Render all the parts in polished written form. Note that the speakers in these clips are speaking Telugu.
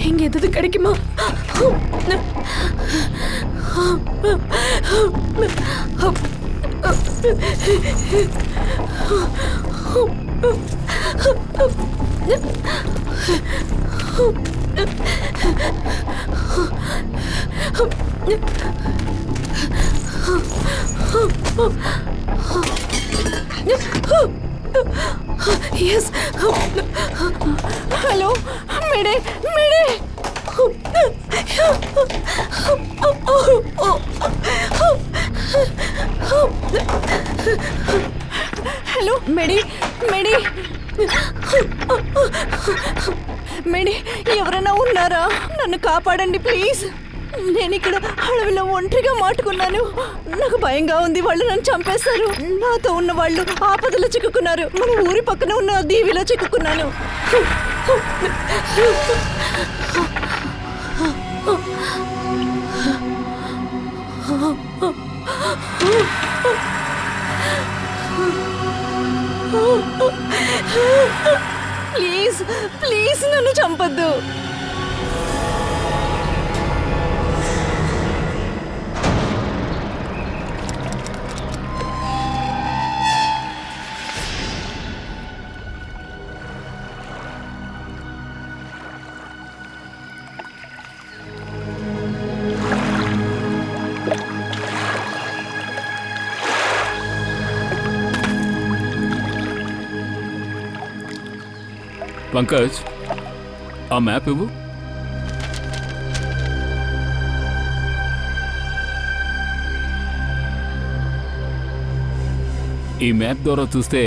இங்க எது கிடைக்குமா? Yes. Hello. Mayday. Mayday. Hello. Mayday. Mayday. Mayday. ఎవరైనా ఉన్నారా? నన్ను కాపాడండి ప్లీజ్. నేను ఇక్కడ అడవిలో ఒంటరిగా మాటుకున్నాను. నాకు భయంగా ఉంది. వాళ్ళు నన్ను చంపేస్తారు. నాతో ఉన్న వాళ్ళు ఆపదలో చిక్కుకున్నారు. మన ఊరి పక్కన ఉన్న దీవిలో చిక్కుకున్నాను. ప్లీజ్ ప్లీజ్ నన్ను చంపొద్దు. పంకజ్, ఆ మ్యాప్ ఇవ్వు. ఈ మ్యాప్ ద్వారా చూస్తే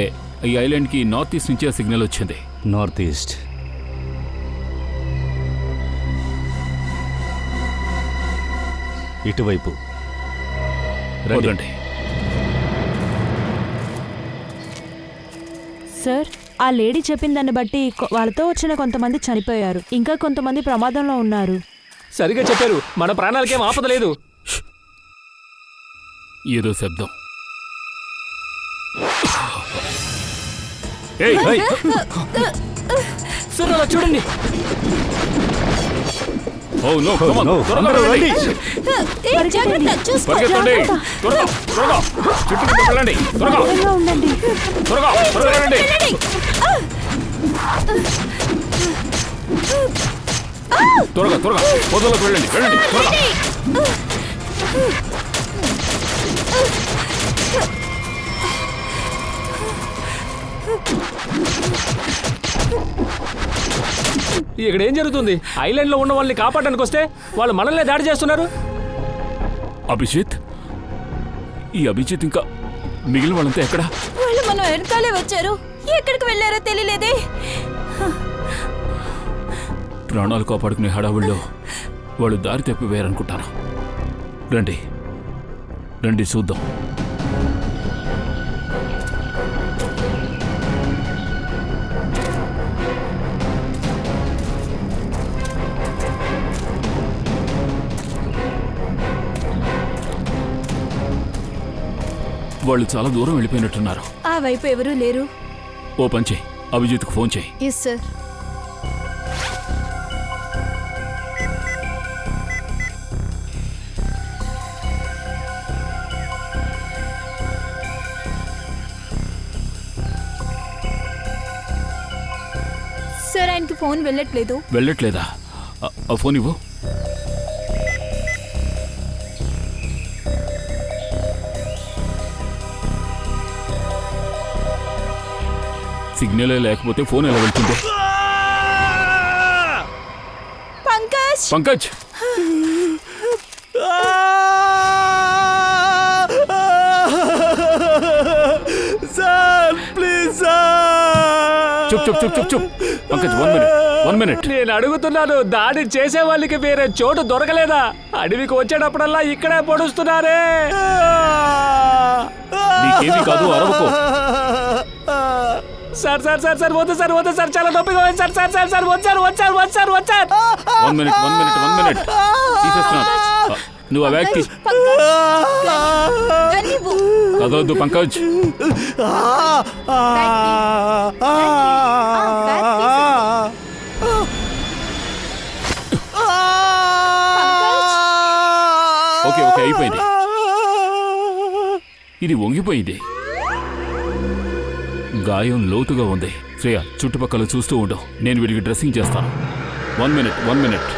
ఈ ఐలాండ్కి నార్త్ ఈస్ట్ నుంచే సిగ్నల్ వచ్చింది. North east. ఇటువైపు రండి. సార్, ఆ లేడీ చెప్పిన దాన్ని బట్టి వాళ్ళతో వచ్చిన కొంతమంది చనిపోయారు, ఇంకా కొంతమంది ప్రమాదంలో ఉన్నారు. సరిగా చెప్పారు. మన ప్రాణాలకేం ఆపద లేదు. ఏదో శబ్దం. సార్ అలా చూడండి. త్వరగా త్వరగా పొదలోకి వెళ్ళండి. వెళ్ళండి త్వరగా. ఇక్కడ ఏం జరుగుతుంది? ఐలాండ్ లో ఉన్న వాళ్ళని కాపాడడానికి వస్తే వాళ్ళు మనల్ని దాడి చేస్తున్నారు. అభిజిత్, ఈ అభిజిత్ ఇంకా మిగిలిన వాళ్ళంతా ఎక్కడ? వాళ్ళు మనం వెనకాలే వచ్చారు. ఎక్కడికి వెళ్ళారో తెలియలేదే. ప్రాణాలు కాపాడుకునే హడావుల్లో వాళ్ళు దారి తప్పిపోయారనుకుంటాను. రండి రండి చూద్దాం. వాళ్ళు చాలా దూరం వెళ్ళిపోయినట్టున్నారు. ఆ వైపు ఎవరూ లేరు. ఓ పని చేయి, అభిజిత్కు ఫోన్ చేయి. Yes sir. ఫోన్ వెళ్ళట్లేదు. వెళ్ళట్లేదా? ఆ ఫోన్ ఇవ్వు. సిగ్నలే లేకపోతే ఫోన్ ఎలా వెళ్తుంది? Pankaj Pankaj, sir please sir. చుప్ చుప్ చుప్ చుప్ చుప్. పంకజ్, 1 మినిట్. నేను అడుగుతున్నాను, దాడి చేసే వాళ్ళకి వేరే చోటు దొరకలేదా? అడవికి వచ్చేటప్పుడల్లా ఇక్కడే పొడుస్తున్నారే. నీకేమీ కాదు, అరవకు. సార్ సార్ సార్ సార్ వద్దు సార్, వద్దు సార్, చాలా నొప్పిగా ఉంది సార్. సార్ సార్ సార్ వచ్చారు వచ్చారు వచ్చారు వచ్చారు. 1 మినిట్. తీసేస్తున్నా. నువ్వు ఆ బ్యాగ్ తీసి కదవద్దు పంకజ్. ఓకే అయిపోయింది. ఇది వంగిపోయింది. గాయం లోతుగా ఉంది. శ్రేయ, చుట్టుపక్కల చూస్తూ ఉండు, నేను వీడికి డ్రెస్సింగ్ చేస్తాను. 1 మినిట్.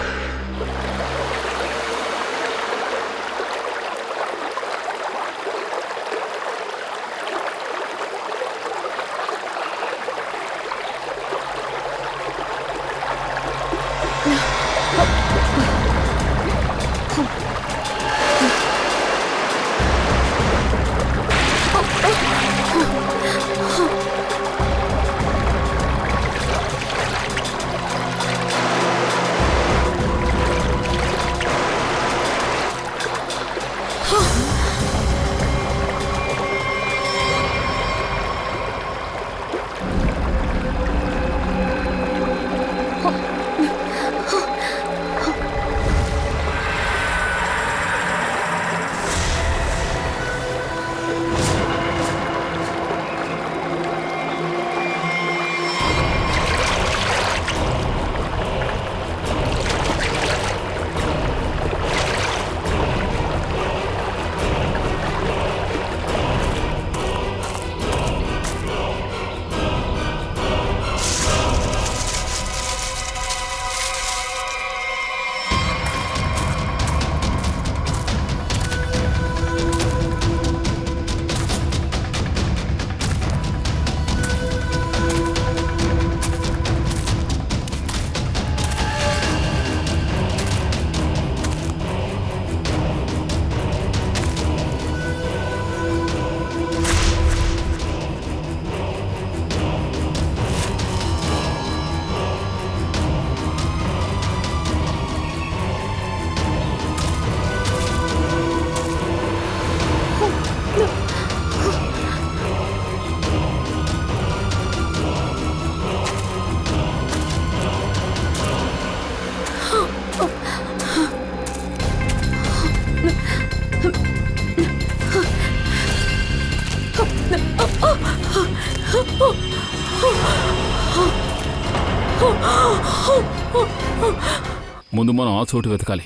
ముందు మనం ఆ చోటు వెతకాలి.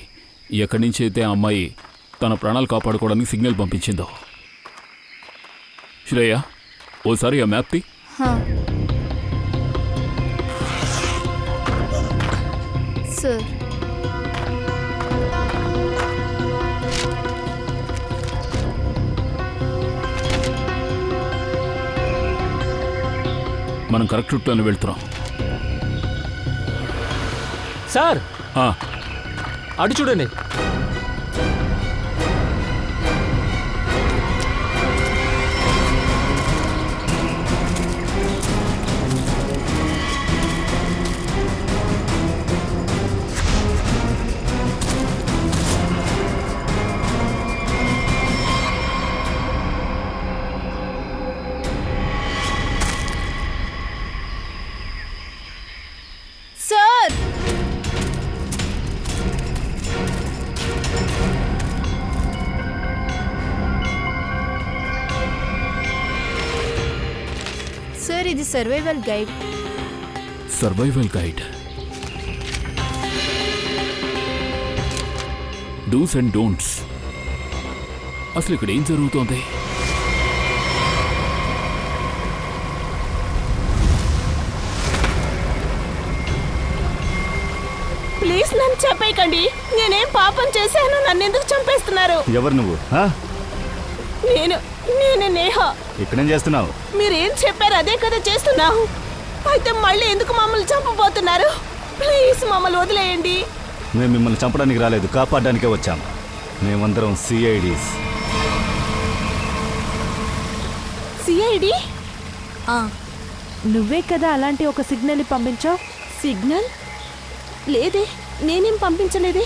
ఎక్కడి నుంచి అయితే ఆ అమ్మాయి తన ప్రాణాలు కాపాడుకోవడానికి సిగ్నల్ పంపించిందో. శ్రేయ, ఓసారి ఆ మ్యాప్ తీ. సార్, మనం కరెక్ట్ రూట్లోనే వెళ్తున్నాం. సార్ అటు చూడండి. సార్, సార్ ఇది survival guide. Survival guide, dos and don'ts. అసలు ఇక్కడ ఏం జరుగుతోంది? ప్లీజ్ నన్ను చెప్పేయకండి. నేనేం పాపం చేశాను, నన్ను ఎందుకు చంపేస్తున్నారు? ఎవరు నువ్వు? నేను నేహ. ఇక్కడేం చేస్తున్నావు? మీరేం చెప్పారు అదే కదా చేస్తున్నావు. అయితే మళ్ళీ ఎందుకు మమ్మల్ని చంపబోతున్నారు? ప్లీజ్ మమ్మల్ని వదిలేయండి. మేము మిమ్మల్ని చంపడానికి రాలేదు, కాపాడడానికే వచ్చాం. మేమందరం సిఐడీస్. సిఐడి? నువ్వే కదా అలాంటి ఒక సిగ్నల్ని పంపించావు. సిగ్నల్ లేదే, నేనేం పంపించలేదే.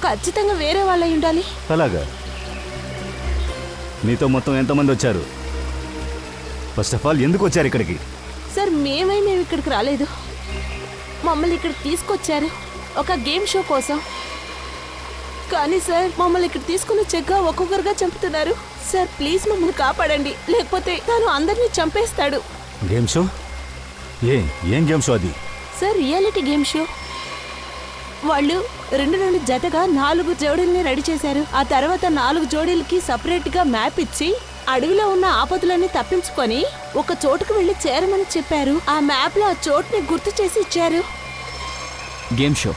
ఖచ్చితంగా వేరే వాళ్ళై ఉండాలి. అలాగా? నీతో మొత్తం ఎంతమంది వచ్చారు? ఫస్ట్ ఆఫ్ ఆల్ ఎందుకు వచ్చారు ఇక్కడికి? సార్ మేము ఇక్కడికి రాలేదు. మమ్మల్ని ఇక్కడికి తీసుకొచ్చారు ఒక గేమ్ షో కోసం. కానీ సార్ మమ్మల్ని ఇక్కడ తీసుకుని చెగ్గా ఒక్కొక్కరుగా చంపుతున్నారు. సార్ ప్లీజ్ మమ్మల్ని కాపాడండి, లేకపోతే తను అందరినీ చంపేస్తాడు. Game show? ఏం గేమ్ షో అది? Sir reality game show. వాళ్ళు 2 జతగా 4 జోడీల్ని రెడీ చేశారు. ఆ తర్వాత 4 జోడీలకి సపరేట్ గా మ్యాప్ ఇచ్చి అడవిలో ఉన్న ఆపదలన్నీ తప్పించుకొని ఒక చోటుకు వెళ్లి చేరమని చెప్పారు. ఆ మ్యాప్ లో ఆ చోటుని గుర్తు చేసి ఇచ్చారు. గేమ్ షో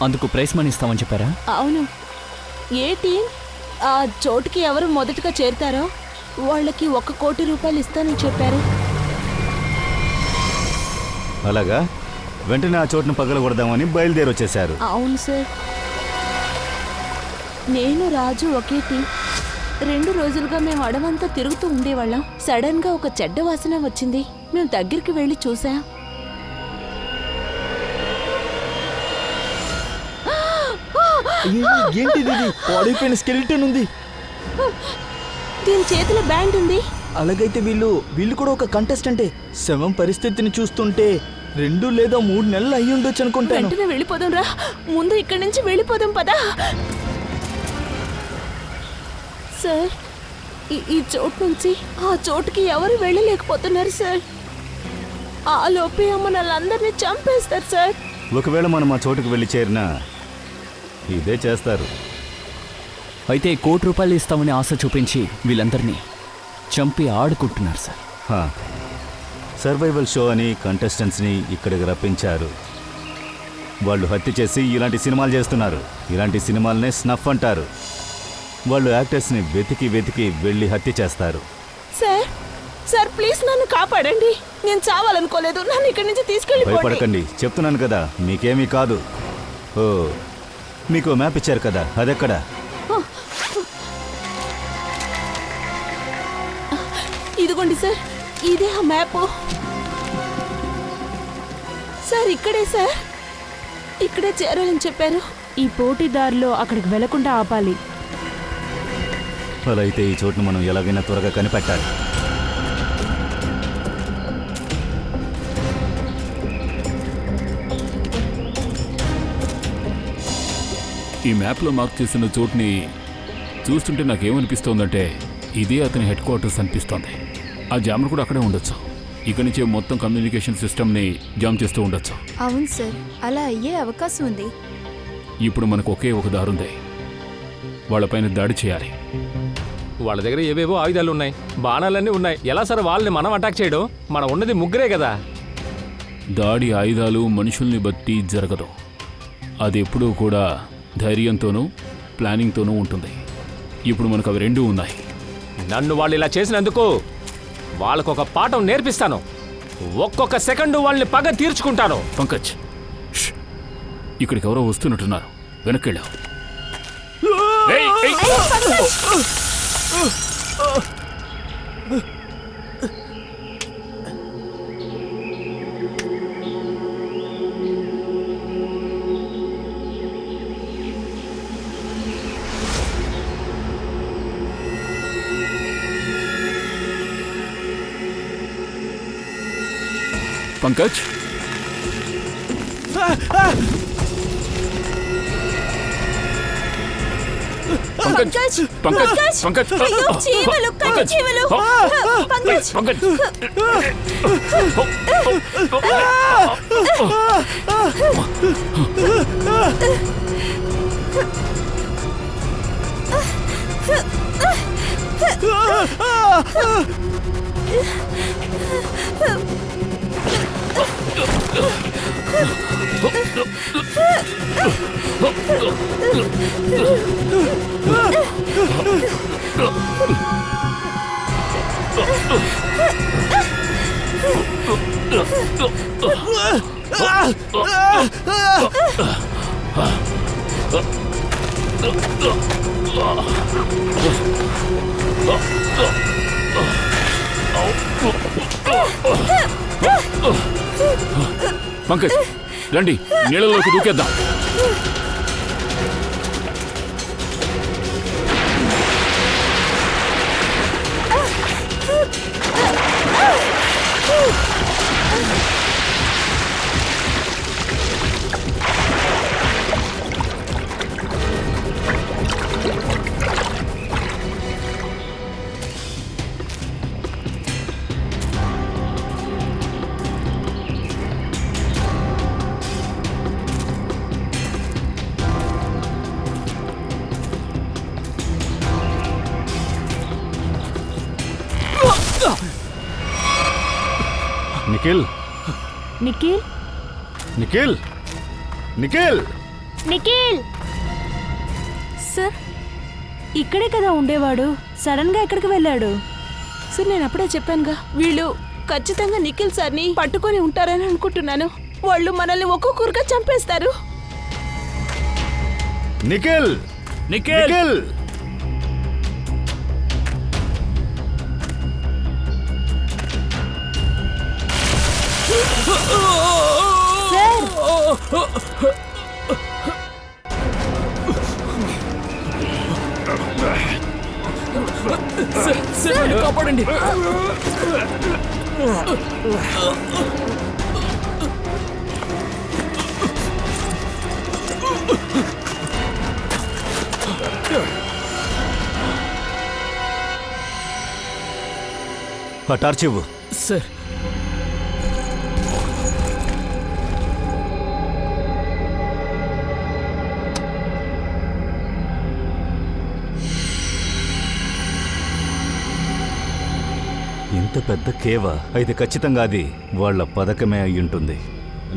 అందుకు ప్రైజ్ మనీ ఇస్తామని చెప్పారా? అవును. ఏ టీం ఆ చోటుకి ఎవరు మొదటగా చేరుతారో వాళ్ళకి 1 కోటి రూపాయలు ఇస్తానని చెప్పారు. అలాగా? వెంటనే ఆ చోటును పగలగొడదామని బయలుదేరి వచ్చేశారు. అవును సార్. నేను రాజు ఒకే టీం. 2 రోజులుగా మేము అడవంతా తిరుగుతూ ఉండేవాళ్ళం. సడన్ గా ఒక చెడ్డ వాసన వచ్చింది. మేము దగ్గరికి వెళ్ళి చూసాం. ఏంటిది? పాడైపోయిన స్కెలిటన్ ఉంది. దీని చేతిలో బ్యాండ్ ఉంది. అలాగైతే వీళ్ళు కూడా ఒక కంటెస్టెంటే. శవం పరిస్థితిని చూస్తుంటే 2 లేదా 3 నెలలు అయ్యి ఉండొచ్చు అనుకుంటాను. వెంటనే వెళ్ళిపోదాం రా. ముందు ఇక్కడి నుంచి వెళ్ళిపోదాం పదా. సార్ ఈ చోటు నుంచి ఆ చోటుకి ఎవరు వెళ్ళలేకపోతున్నారు సార్. ఆ లోపే మనల్ని చంపేస్తారు సార్. ఒకవేళ మనం ఆ చోటుకు వెళ్ళి చేరినా ఇదే చేస్తారు. అయితే 1 కోటి రూపాయలు ఇస్తామని ఆశ చూపించి వీళ్ళందరినీ చంపి ఆడుకుంటున్నారు సార్. సర్వైవల్ షో అని కంటెస్టెంట్స్ని ఇక్కడికి రప్పించారు. వాళ్ళు హత్య చేసి ఇలాంటి సినిమాలు చేస్తున్నారు. ఇలాంటి సినిమాలనే స్నఫ్ అంటారు. వాళ్ళు యాక్టర్స్ని వెతికి వెళ్ళి హత్య చేస్తారు. సార్ ప్లీజ్ నన్ను కాపాడండి. నేను చావాలనుకోలేదు. నన్ను ఇక్కడి నుంచి తీసుకెళ్ళిపోండి. భయపడకండి, చెప్తున్నాను కదా మీకేమీ కాదు. ఓ, మీకు మ్యాప్ ఇచ్చారు కదా, అదెక్కడ? ఇదిగోండి సార్, ఇదే ఆ మ్యాప్. సార్ ఇక్కడే సార్, ఇక్కడే చేరాలని చెప్పారు. ఈ పోటీదారులు అక్కడికి వెళ్లకుండా ఆపాలి. అలా అయితే ఈ చోటును మనం ఎలాగైనా త్వరగా కనిపెట్టాలి. ఈ మ్యాప్లో మార్క్ చేసిన చోటుని చూస్తుంటే నాకేమనిపిస్తోందంటే ఇదే అతని హెడ్ క్వార్టర్స్ అనిపిస్తోంది. ఆ జామర్ కూడా అక్కడే ఉండొచ్చు. ఇక్కడి నుంచే మొత్తం కమ్యూనికేషన్ సిస్టమ్ని జామ్ చేస్తూ ఉండొచ్చు. అవును సార్, అలా అయ్యే అవకాశం ఉంది. ఇప్పుడు మనకు ఒకే ఒక దారుంది. వాళ్ళపైన దాడి చేయాలి. వాళ్ళ దగ్గర ఏవేవో ఆయుధాలు ఉన్నాయి, బాణాలన్నీ ఉన్నాయి. ఎలా సార్ వాళ్ళని మనం అటాక్ చేయడం? మనం ఉన్నది 3 కదా. దాడి ఆయుధాలు మనుషుల్ని బట్టి జరగదు. అది ఎప్పుడూ కూడా ధైర్యంతోనూ ప్లానింగ్తోనూ ఉంటుంది. ఇప్పుడు మనకు అవి 2 ఉన్నాయి. నన్ను వాళ్ళు ఇలా చేసినందుకు వాళ్ళకొక పాఠం నేర్పిస్తాను. ఒక్కొక్క సెకండు వాళ్ళని పగ తీర్చుకుంటాను. పంకజ్, ఇక్కడికి ఎవరో వస్తున్నట్టున్నారు. వెనక్కి పంకజ్, పంకజ్, పంకజ్, పంకజ్, చీమలు, కన్ను చీమలు. పంకజ్, పంకజ్. పంకజ్ రండి, నీళ్ళలోకి దూకేద్దాం. నిఖిల్, నిఖిల్ నిఖిల్, నిఖిల్! నిఖిల్ సార్ ఇక్కడే కదా ఉండేవాడు, సడన్ గా ఎక్కడికి వెళ్ళాడు? సార్ నేను అప్పుడే చెప్పానుగా, వీళ్ళు ఖచ్చితంగా నిఖిల్ సార్ని పట్టుకొని ఉంటారని అనుకుంటున్నాను. వాళ్ళు మనల్ని ఒక్కొక్కరుగా చంపేస్తారు. నిఖిల్! నిఖిల్! నిఖిల్! కాపాడండి. ఆ టార్చ్ ఇవ్వు. సార్, ఇంత పెద్ద కేవ అయితే ఖచ్చితంగా అది వాళ్ళ పథకమే అయి ఉంటుంది.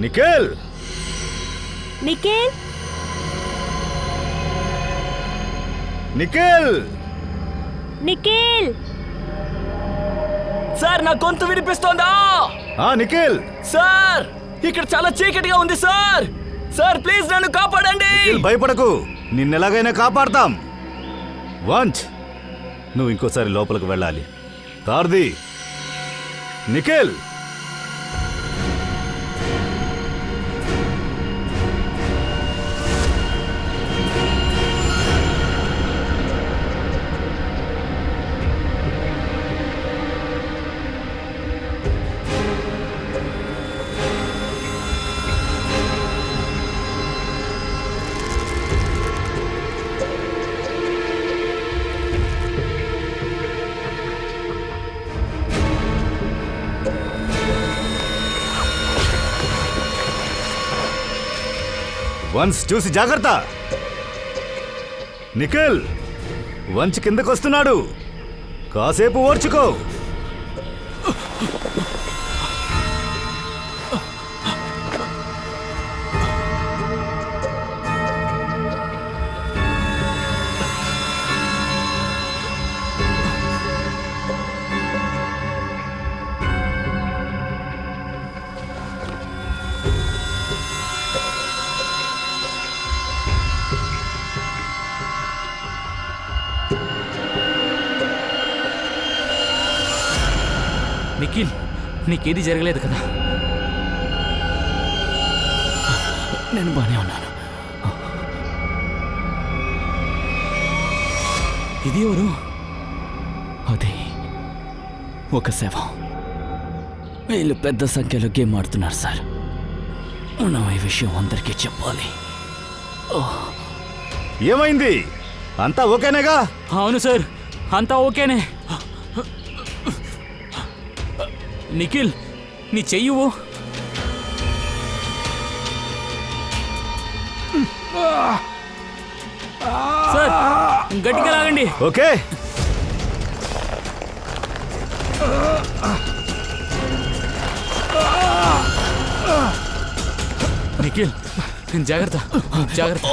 నిఖిల్! నిఖిల్ నిఖిల్! నిఖిల్ సార్ నా గొంతు వినిపిస్తోందా? నిఖిల్! సార్, ఇక్కడ చాలా చీకటిగా ఉంది సార్. సార్ ప్లీజ్ నన్ను కాపాడండి. నిఖిల్, భయపడకు, నిన్నెలాగైనా కాపాడతాం. వంచ్, నువ్వు ఇంకోసారి లోపలికి వెళ్ళాలి. తార్ది, నిఖిల్! వన్స్ చూసి జాగ్రత్త. నిఖిల్, వంచ్ కిందకొస్తున్నాడు, కాసేపు ఓర్చుకో. నిఖిల్, నీకేది జరగలేదు కదా? నేను బానే ఉన్నాను. ఇది ఎవరు? అది ఒక శవం. వీళ్ళు పెద్ద సంఖ్యలో గేమ్ ఆడుతున్నారు సార్. మనం ఈ విషయం అందరికీ చెప్పాలి. ఏమైంది? అంతా ఓకేనేగా? అవును సార్, అంతా ఓకేనే. నిఖిల్, నీ చెయ్యవు. సార్ గట్టిగా లాగండి. ఓకే. నిఖిల్ జాగ్రత్త జాగ్రత్త.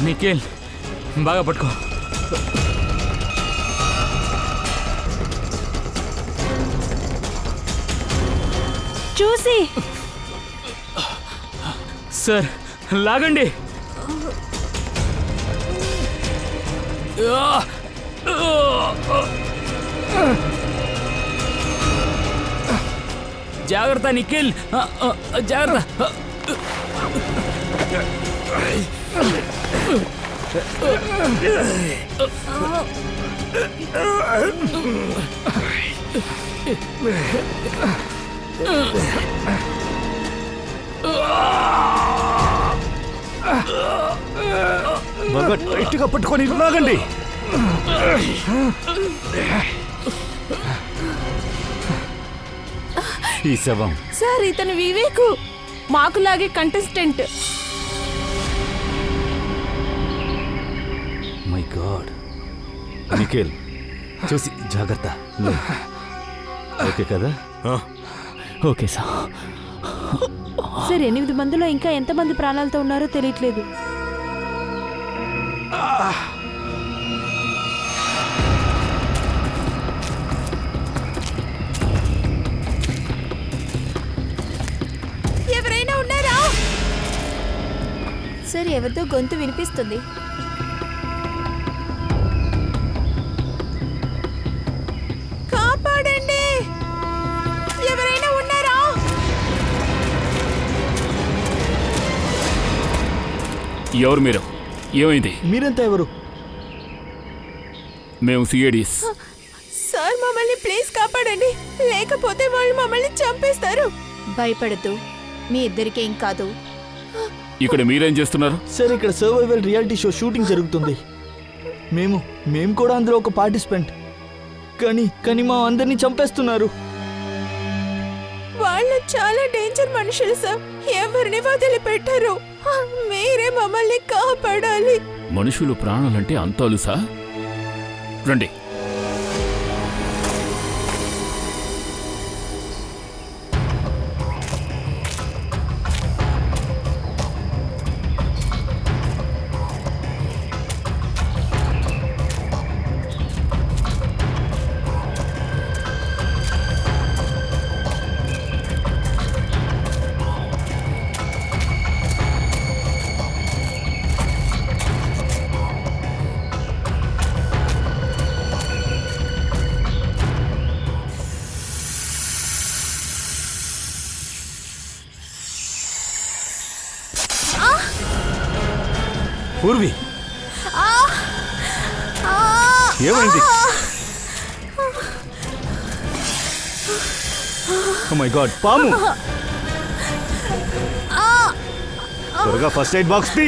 నిఖిల్ బాగా పట్టుకో. చూసి సార్ లాగండి. జాగ్రత్త నిఖిల్, జాగ్రత్త. బాగా టైట్గా పట్టుకొని లాగండి. ఈ శవం సార్ ఇతను వివేకు, మాకులాగే కంటెస్టెంట్. My God. నిఖిల్ చూసి జాగ్రత్త. ఓకే కదా? Okay sir. సార్ 8 మందిలో ఇంకా ఎంతమంది ప్రాణాలతో ఉన్నారో తెలియట్లేదు. ఎవరైనా ఉన్నారా? సార్ ఎవరిదో గొంతు వినిపిస్తుంది. కాపాడండి, ఎవరైనా ఉన్నారా? ఎవరు మీరు? ఏమైంది? మీరెంత ఎవరు? మేము సిఐడీస్. సార్ మమ్మల్ని ప్లీజ్ కాపాడండి, లేకపోతే వాళ్ళు మమ్మల్ని చంపేస్తారు. భయపడద్దు, మీ ఇద్దరికేం కాదు. ఇక్కడ మీరేం చేస్తున్నారు? సార్ ఇక్కడ సర్వైవల్ రియాలిటీ షో షూటింగ్ జరుగుతుంది. మేము కూడా అందులో ఒక పార్టిసిపెంట్. కానీ మా అందరినీ చంపేస్తున్నారు. వాళ్ళు చాలా డేంజర్ మనుషులు సార్, ఎవరిని వదిలిపెట్టారు. మీరే మమ్మల్ని కాపాడాలి. మనుషులు ప్రాణాలంటే అంతాలుసా? రండి. పూర్వి ఏమైంది? ఓ మై గాడ్, పాము! త్వరగా ఫస్ట్ ఎయిడ్ బాక్స్ తీ.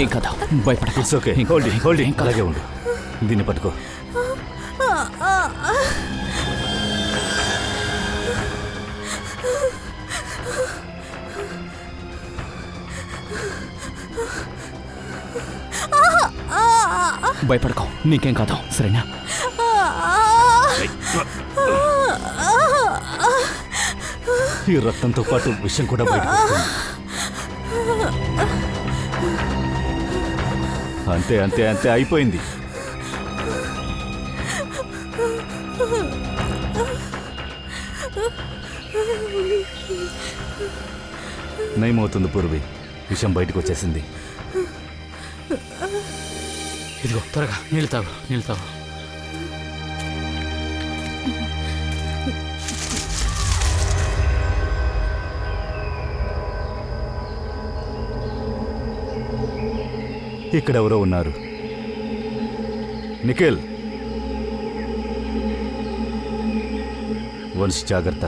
ఏం కదా, భయపడకు. It's okay. Hold it. అలాగే ఉండు. దీన్ని పట్టుకో. భయపడకు, నీకేం కాదు, సరేనా? ఈ రక్తంతో పాటు విషం కూడా బయటకు వస్తుంది. అంతే అంతే అంతే, అయిపోయింది. నయమవుతుంది పూర్వి, విషం బయటకు వచ్చేసింది. ఇదిగో త్వరగా నీళ్ళు తాగు, నీళ్ళు తాగు. ఇక్కడెవరో ఉన్నారు. నిఖిల్, వంశీ జాగ్రత్త.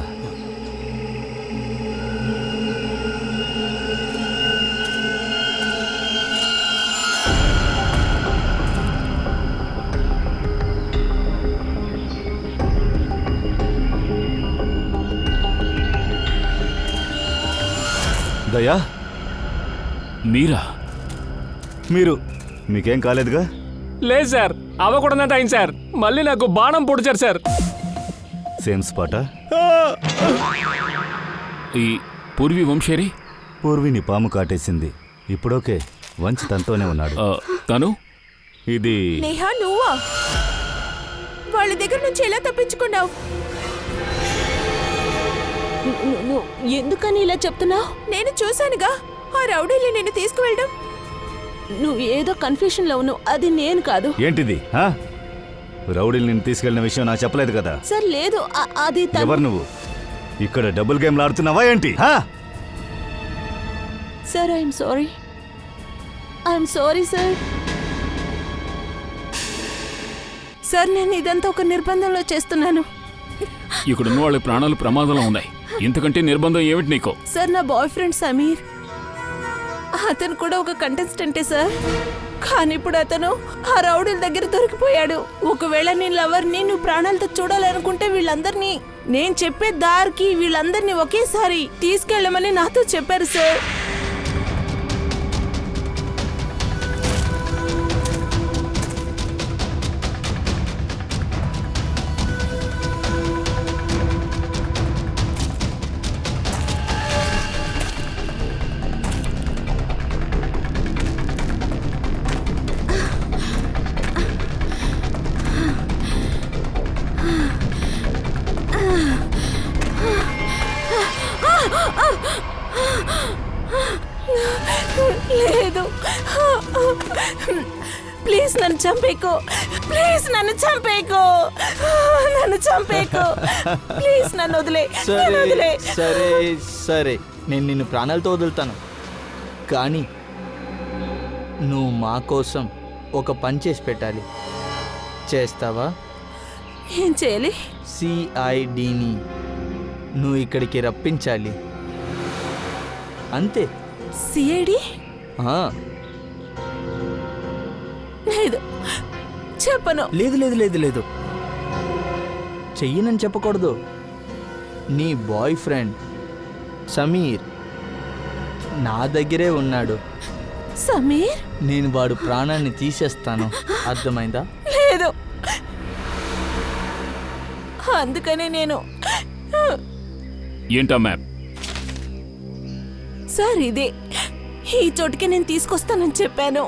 దయా, మీరా? మీకేం కాలేదుగా? లేదు సార్, అవ్వకూడదంటే అయింది సార్. మళ్ళీ నాకు బాణం పొడిచారు సార్. Same Sparta? ఈ పూర్వీ వంశేరి? పూర్విని పాము కాటేసింది. ఇప్పుడోకే, వంశీ తనతోనే ఉన్నాడు. తను? ఇది నేహా, నువ్వా? వాళ్ళ దగ్గర నుంచి ఎలా తప్పించుకున్నావు? ఎందుకని ఇలా చెప్తున్నావు? నేను చూశానుగా ఆ రౌడీలు నిన్ను తీసుకువెళ్ళడం. నువ్వు ఏదో కన్ఫ్యూషన్ లో ఉన్నావు. అది నేను కాదు. ఏంటిది? రౌడీలు నిన్ను తీసుకెళ్లిన విషయం నాకు చెప్పలేదు కదా? సార్ లేదు, అది ఎవరు నువ్వు? ఇక్కడ డబుల్ గేమ్లు ఆడుతున్నావా ఏంటి? Sir I'm sorry sir. Sir, నేను ఇదంతా ఒక నిర్బంధంలో చేస్తున్నాను. ఇక్కడ ఉన్న వాళ్ళ ప్రాణాలు ప్రమాదంలో ఉన్నాయి. ఇంతకంటే నిర్బంధం ఏమిటి నీకు? సార్, నా బాయ్ ఫ్రెండ్ సమీర్, అతను కూడా ఒక కంటెస్టెంటే సార్. కానీ ఇప్పుడు అతను ఆ రౌడీల దగ్గర దొరికిపోయాడు. ఒకవేళ నీ లవర్ని నువ్వు ప్రాణాలతో చూడాలనుకుంటే వీళ్ళందరినీ, నేను చెప్పే దారికి వీళ్ళందరినీ ఒకేసారి తీసుకెళ్ళమని నాతో చెప్పారు సార్. లేదు, ప్లీజ్ నన్ను చంపేకో. ప్లీజ్ నన్ను చంపేకో. ప్లీజ్ నన్ను వదిలే. సరే సరే, నేను నిన్ను ప్రాణాలతో వదులుతాను. కానీ నువ్వు మా కోసం ఒక పని చేసి పెట్టాలి. చేస్తావా? ఏం చేయాలి? సిఐడిని నువ్వు ఇక్కడికి రప్పించాలి. అంతే. సిఐడి? లేదు, చెప్పను. లేదు లేదు లేదు లేదు, చెయ్యనని చెప్పకూడదు. నీ బాయ్ ఫ్రెండ్ సమీర్ నా దగ్గరే ఉన్నాడు. సమీర్? నేను వాడు ప్రాణాన్ని తీసేస్తాను. అర్థమైందా? లేదు, అందుకనే నేను. ఏంటా మ్యాప్? సార్, ఇదే ఈ చోటుకి నేను తీసుకొస్తానని చెప్పాను.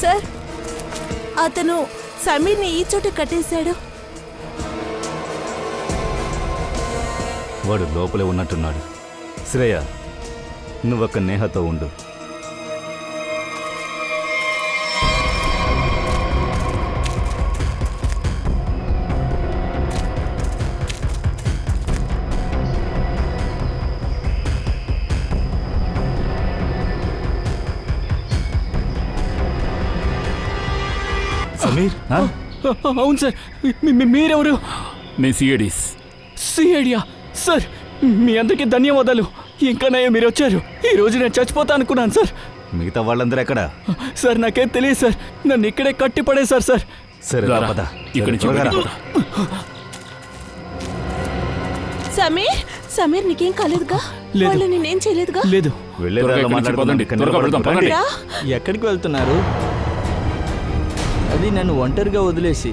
సార్, అతను సమీర్ని ఈ చోట కట్టేశాడు. వాడు లోపలే ఉన్నట్టున్నాడు. శ్రేయ, నువ్వొక్క నేహతో ఉండు. సమీర్, అవును సార్. మీరెవరు? మేము సిఐడీస్. సిఐడియా? సార్, మీ అందరికీ ధన్యవాదాలు. ఇంకా నయ్య మీరు వచ్చారు. ఈ రోజు నేను చచ్చిపోతా అనుకున్నాను సార్. మిగతా వాళ్ళందరూ ఎక్కడా? సార్, నాకేం తెలియదు సార్. నన్ను ఇక్కడే కట్టి పడేశారు సార్. సరే, రారా, పద. ఇక్కడి నుంచి త్వరగా రా. బయటికి రా. సమీర్ నీకేం కాలేదుగా? లేదు. వాళ్ళు నేనేం చేయలేదుగా? లేదు. వెళ్ళే త్వరగా దారిలో ఇక్కడి నుంచి మాట్లాడుకుందాం. పదండి. ఇక్కడ త్వరగా నిలబడదాం. వెళ్దాం, రండి. పదండి. ఎక్కడికి వెళ్తున్నారు? అది నన్ను ఒంటరిగా వదిలేసి.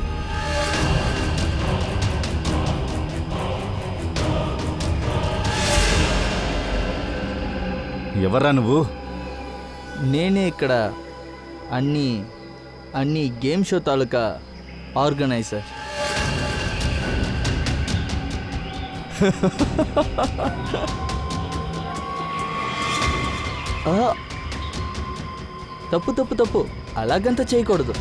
ఎవర్రా నువ్వు? నేనే ఇక్కడ అన్ని గేమ్ షో తాలూకా ఆర్గనైజర్. తప్పు తప్పు తప్పు, అలాగంతా చేయకూడదు.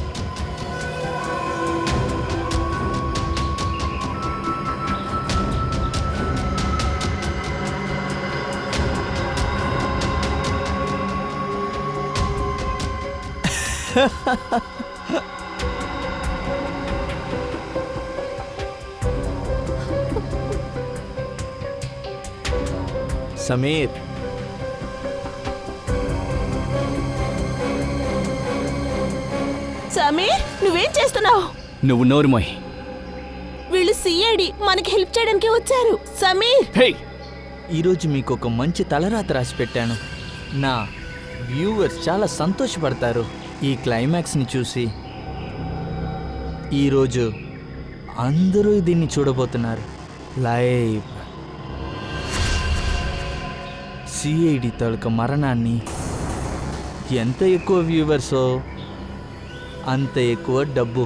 సమీర్, సమీర్ నువ్వేం చేస్తున్నావు? నువ్వు నోరు మోయ్. వీళ్ళు సిఐడి మనకి హెల్ప్ చేయడానికి వచ్చారు. సమీర్, హే, ఈరోజు మీకు ఒక మంచి తలరాత రాసి పెట్టాను. నా వ్యూవర్స్ చాలా సంతోషపడతారు ఈ క్లైమాక్స్ని చూసి. ఈరోజు అందరూ దీన్ని చూడబోతున్నారు లైవ్. సిఐడి తాలూకా మరణాన్ని ఎంత ఎక్కువ వ్యూవర్సో అంత ఎక్కువ డబ్బు.